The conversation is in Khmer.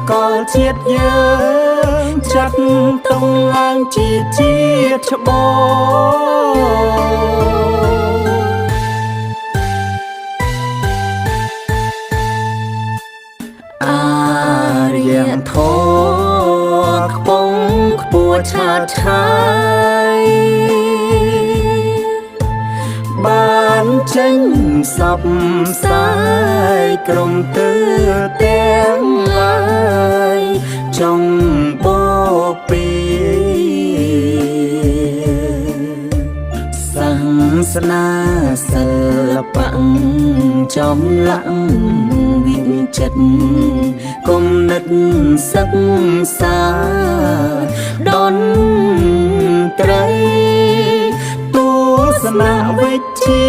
ក៏ជាតិយើងចាត់តុងឡើងជាជាតិច្បងអារៀងធោខ្ពងខ្ពស់ឆាតឆាយបានចេញសពផ្សាយក្រុមទើទាំងឡាយចង់បពីសាសនាសិល្បៈចំឡាក់វិចិត្រគំនិតសិក្សាដន្ត្រីទស្សនវិជ្ជា